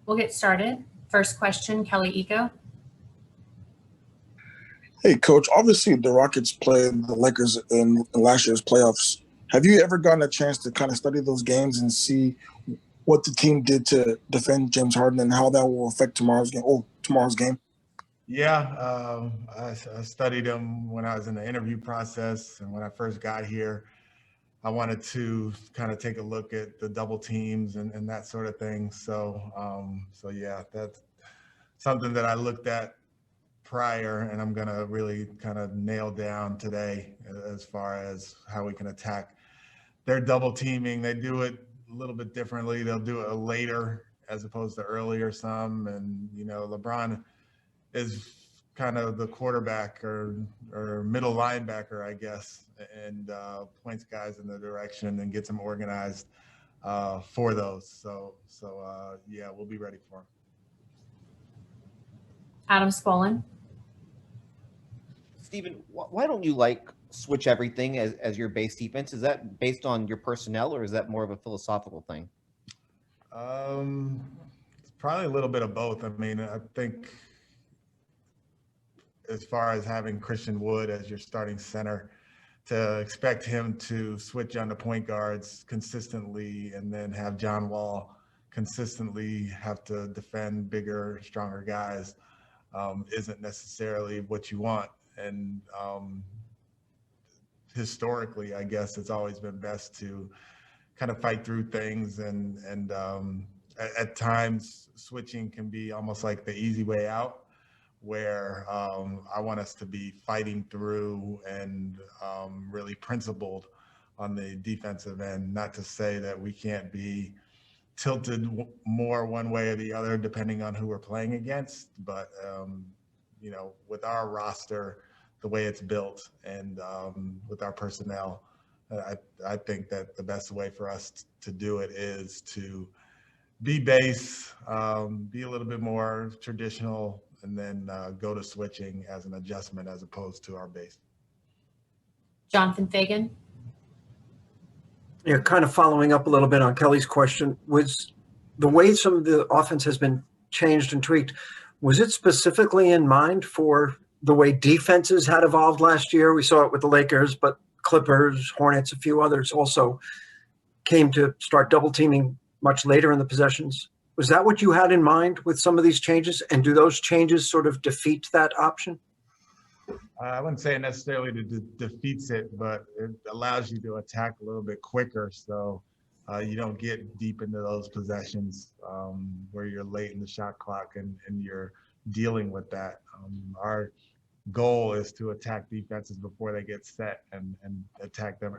We'll get started. First question, Kelly Eco. Hey, Coach. Obviously, the Rockets played the Lakers in last year's playoffs. Have you ever gotten a chance to kind of study those games and see what the team did to defend James Harden and how that will affect tomorrow's game? Yeah, I studied him when I was in the interview process, and when I first got here, I wanted to kind of take a look at the double teams and that sort of thing. So yeah, that's something that I looked at prior, and I'm gonna really kind of nail down today as far as how we can attack their double teaming. They do it a little bit differently. They'll do it later as opposed to earlier some, and LeBron is kind of the quarterback or middle linebacker, I guess, and points guys in the direction and gets them organized for those. So yeah, we'll be ready for them. Adam Spolin. Stephen, why don't you switch everything as your base defense? Is that based on your personnel, or is that more of a philosophical thing? It's probably a little bit of both. I mean, I think as far as having Christian Wood as your starting center, to expect him to switch on the point guards consistently and then have John Wall consistently have to defend bigger, stronger guys isn't necessarily what you want. And historically, I guess it's always been best to kind of fight through things, and at times switching can be almost like the easy way out, where I want us to be fighting through and really principled on the defensive end. Not to say that we can't be tilted more one way or the other depending on who we're playing against, but with our roster, the way it's built, and with our personnel, I think that the best way for us to do it is to be base, be a little bit more traditional, and then go to switching as an adjustment as opposed to our base. Jonathan Fagan. Yeah, kind of following up a little bit on Kelly's question, was the way some of the offense has been changed and tweaked, was it specifically in mind for the way defenses had evolved last year? We saw it with the Lakers, but Clippers, Hornets, a few others also came to start double teaming much later in the possessions. Was that what you had in mind with some of these changes? And do those changes sort of defeat that option? I wouldn't say necessarily defeats it, but it allows you to attack a little bit quicker, so you don't get deep into those possessions where you're late in the shot clock and you're dealing with that. Our goal is to attack defenses before they get set and attack them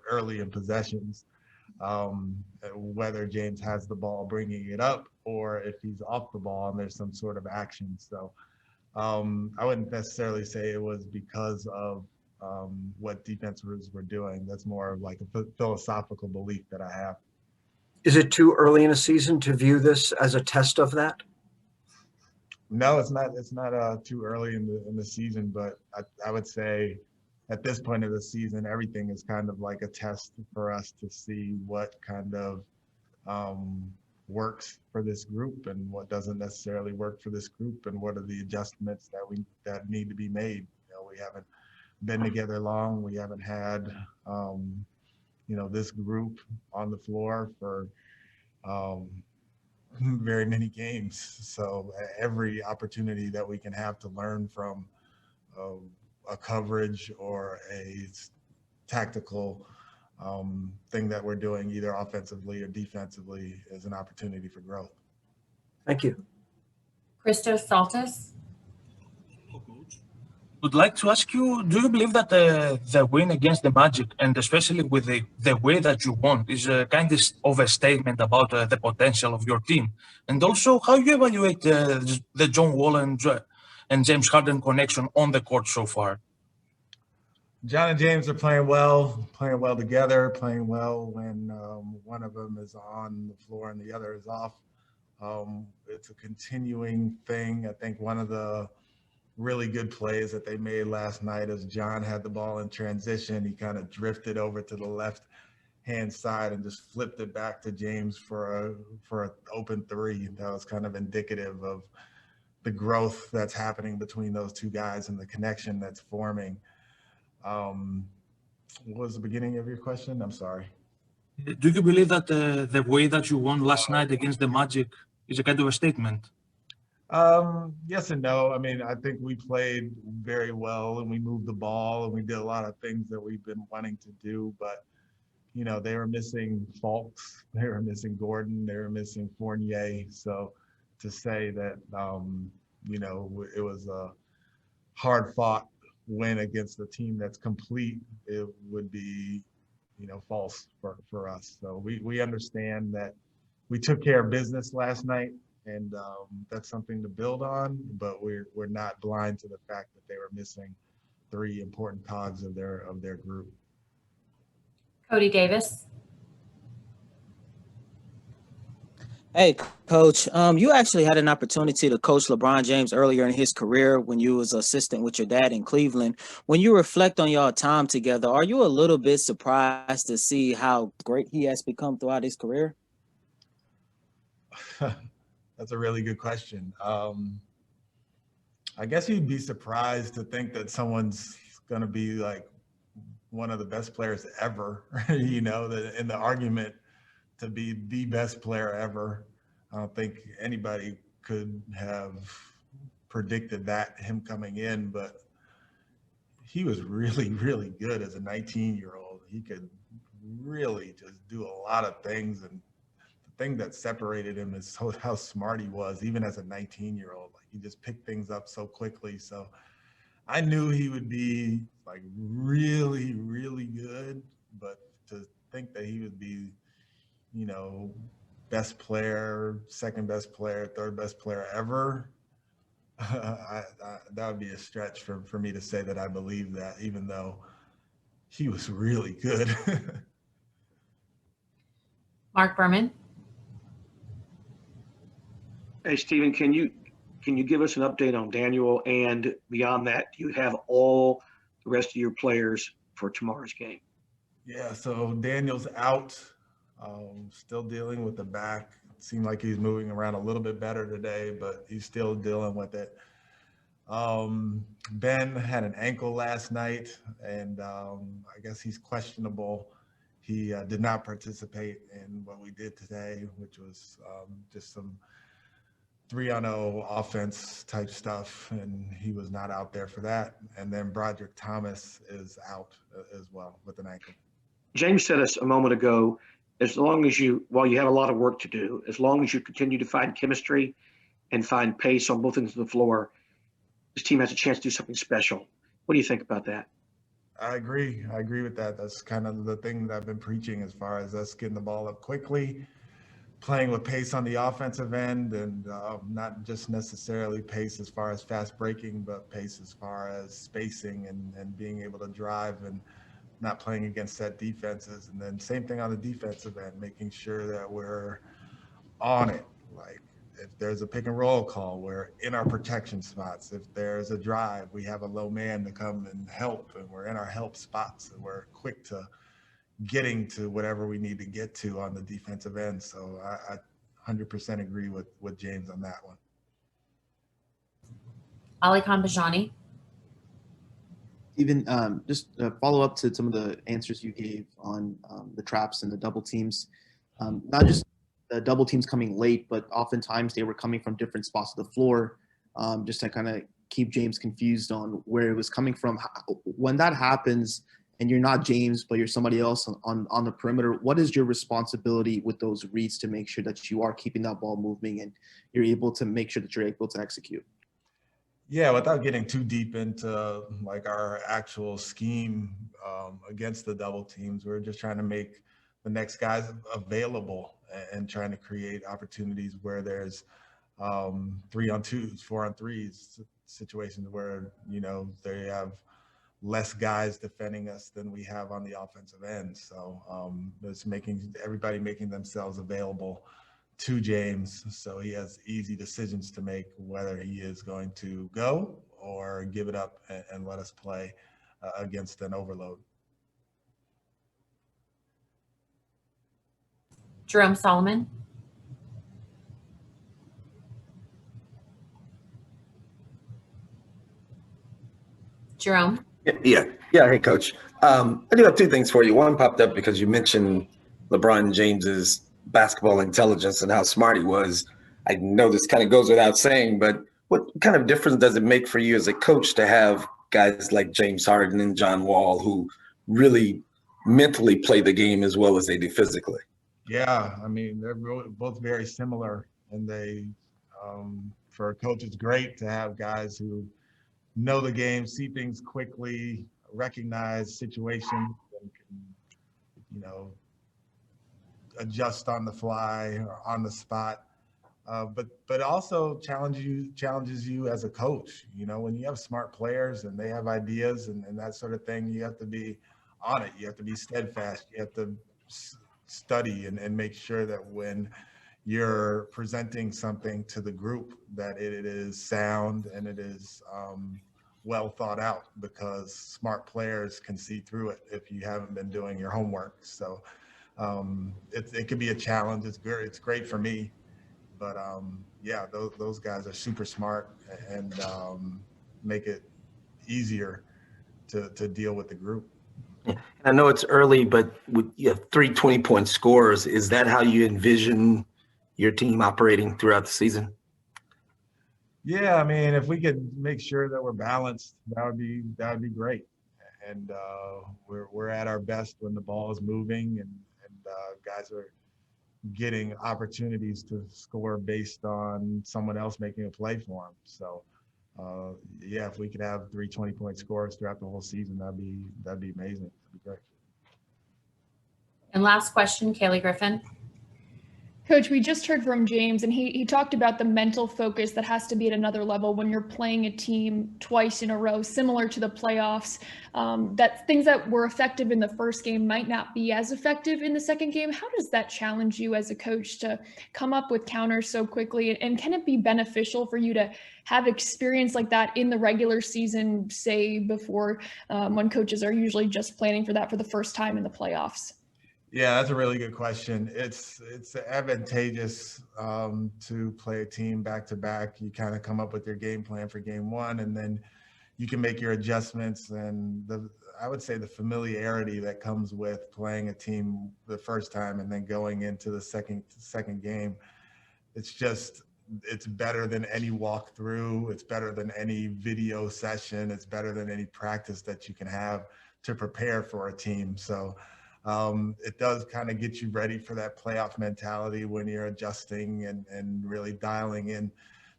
early in possessions, whether James has the ball bringing it up or if he's off the ball and there's some sort of action. So I wouldn't necessarily say it was because of what defenses were doing. That's more of like a philosophical belief that I have. Is it too early in a season to view this as a test of that? No, it's not. It's not too early in the season, but I would say at this point of the season, everything is kind of like a test for us to see what kind of works for this group and what doesn't necessarily work for this group, and what are the adjustments that need to be made. We haven't been together long. We haven't had this group on the floor for very many games. So every opportunity that we can have to learn from a coverage or a tactical thing that we're doing, either offensively or defensively, is an opportunity for growth. Thank you. Christos Saltis. Would like to ask you, do you believe that the win against the Magic, and especially with the way that you won, is a kind of a statement about the potential of your team? And also, how you evaluate the John Wall and James Harden connection on the court so far? John and James are playing well together, playing well when one of them is on the floor and the other is off. It's a continuing thing. I think one of the really good plays that they made last night as John had the ball in transition, he kind of drifted over to the left hand side and just flipped it back to James for a open three. That was kind of indicative of the growth that's happening between those two guys and the connection that's forming. What was the beginning of your question? I'm sorry. Do you believe that the way that you won last night against the Magic is a kind of a statement? Yes and no. I mean, I think we played very well and we moved the ball and we did a lot of things that we've been wanting to do, but you know, they were missing Fultz, they were missing Gordon, they were missing Fournier. So to say that, you know, it was a hard fought win against a team that's complete, it would be, you know, false for us. So we understand that we took care of business last night, and that's something to build on, but we're not blind to the fact that they were missing three important cogs of their group. Cody Davis. Hey, Coach. You actually had an opportunity to coach LeBron James earlier in his career when you was assistant with your dad in Cleveland. When you reflect on y'all time together, are you a little bit surprised to see how great he has become throughout his career? That's a really good question. I guess you'd be surprised to think that someone's going to be like one of the best players ever, you know, in the argument to be the best player ever. I don't think anybody could have predicted that, him coming in, but he was really, really good as a 19-year-old. He could really just do a lot of things, and the thing that separated him is how smart he was, even as a 19-year-old. Like, he just picked things up so quickly. So I knew he would be like really, really good, but to think that he would be, you know, best player, second best player, third best player ever, that would be a stretch for me to say that I believe that, even though he was really good. Mark Berman. Hey, Stephen, can you give us an update on Danuel, and beyond that, do you have all the rest of your players for tomorrow's game? Yeah, so Daniel's out, still dealing with the back. It seemed like he's moving around a little bit better today, but he's still dealing with it. Ben had an ankle last night, and I guess he's questionable. He did not participate in what we did today, which was just some 3-on-0 offense type stuff, and he was not out there for that. And then Broderic Thomas is out as well with an ankle. James said us a moment ago, as long as while you have a lot of work to do, as long as you continue to find chemistry and find pace on both ends of the floor, this team has a chance to do something special. What do you think about that? I agree. I agree with that. That's kind of the thing that I've been preaching, as far as us getting the ball up quickly, playing with pace on the offensive end, and not just necessarily pace as far as fast breaking, but pace as far as spacing and being able to drive and not playing against set defenses. And then same thing on the defensive end, making sure that we're on it. Like, if there's a pick and roll call, we're in our protection spots. If there's a drive, we have a low man to come and help, and we're in our help spots, and we're quick to getting to whatever we need to get to on the defensive end. So I 100% agree with James on that one. Ali Khanbajani. Even just follow up to some of the answers you gave on the traps and the double teams. Not just the double teams coming late, but oftentimes they were coming from different spots of the floor, just to kind of keep James confused on where it was coming from. When that happens and you're not James, but you're somebody else on the perimeter, what is your responsibility with those reads to make sure that you are keeping that ball moving and you're able to make sure that you're able to execute? Yeah, without getting too deep into like our actual scheme against the double teams, we're just trying to make the next guys available and trying to create opportunities where there's 3-on-2s, 4-on-3s, situations where, you know, they have less guys defending us than we have on the offensive end. So it's everybody making themselves available to James, so he has easy decisions to make, whether he is going to go or give it up and let us play against an overload. Jerome Solomon. Jerome. Yeah. Hey, Coach. I do have two things for you. One popped up because you mentioned LeBron James's basketball intelligence and how smart he was. I know this kind of goes without saying, but what kind of difference does it make for you as a coach to have guys like James Harden and John Wall who really mentally play the game as well as they do physically? Yeah, I mean, they're both very similar, and for a coach, it's great to have guys who know the game, see things quickly, recognize situations, and can, adjust on the fly or on the spot. But also challenges you as a coach. When you have smart players and they have ideas and that sort of thing, you have to be on it. You have to be steadfast. You have to study and make sure that when you're presenting something to the group that it is sound and it is well thought out, because smart players can see through it if you haven't been doing your homework. So it can be a challenge. It's great for me, but yeah, those guys are super smart and make it easier to deal with the group. I know it's early, but you have 3 20-point scores. Is that how you envision your team operating throughout the season? Yeah, I mean, if we could make sure that we're balanced, that would be great. And we're at our best when the ball is moving and guys are getting opportunities to score based on someone else making a play for them. So yeah, if we could have 3 20-point scores throughout the whole season, that'd be amazing. That'd be great. And last question, Kaylee Griffin. Coach, we just heard from James, and he talked about the mental focus that has to be at another level when you're playing a team twice in a row, similar to the playoffs, that things that were effective in the first game might not be as effective in the second game. How does that challenge you as a coach to come up with counters so quickly? And can it be beneficial for you to have experience like that in the regular season, say before when coaches are usually just planning for that for the first time in the playoffs? Yeah, that's a really good question. It's advantageous to play a team back to back. You kind of come up with your game plan for game one, and then you can make your adjustments. And I would say the familiarity that comes with playing a team the first time and then going into the second game, it's better than any walkthrough. It's better than any video session. It's better than any practice that you can have to prepare for a team. So it does kind of get you ready for that playoff mentality when you're adjusting and really dialing in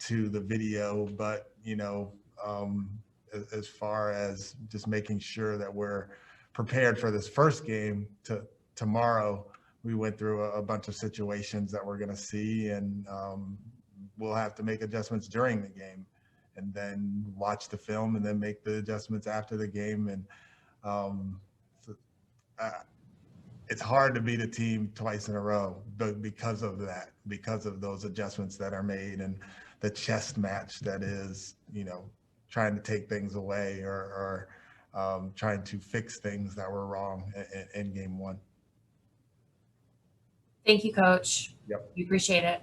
to the video. But, as far as just making sure that we're prepared for this first game tomorrow, we went through a bunch of situations that we're going to see, and we'll have to make adjustments during the game and then watch the film and then make the adjustments after the game. And it's hard to beat a team twice in a row, but because of those adjustments that are made and the chess match that is, trying to take things away or trying to fix things that were wrong in game one. Thank you, Coach. Yep. We appreciate it.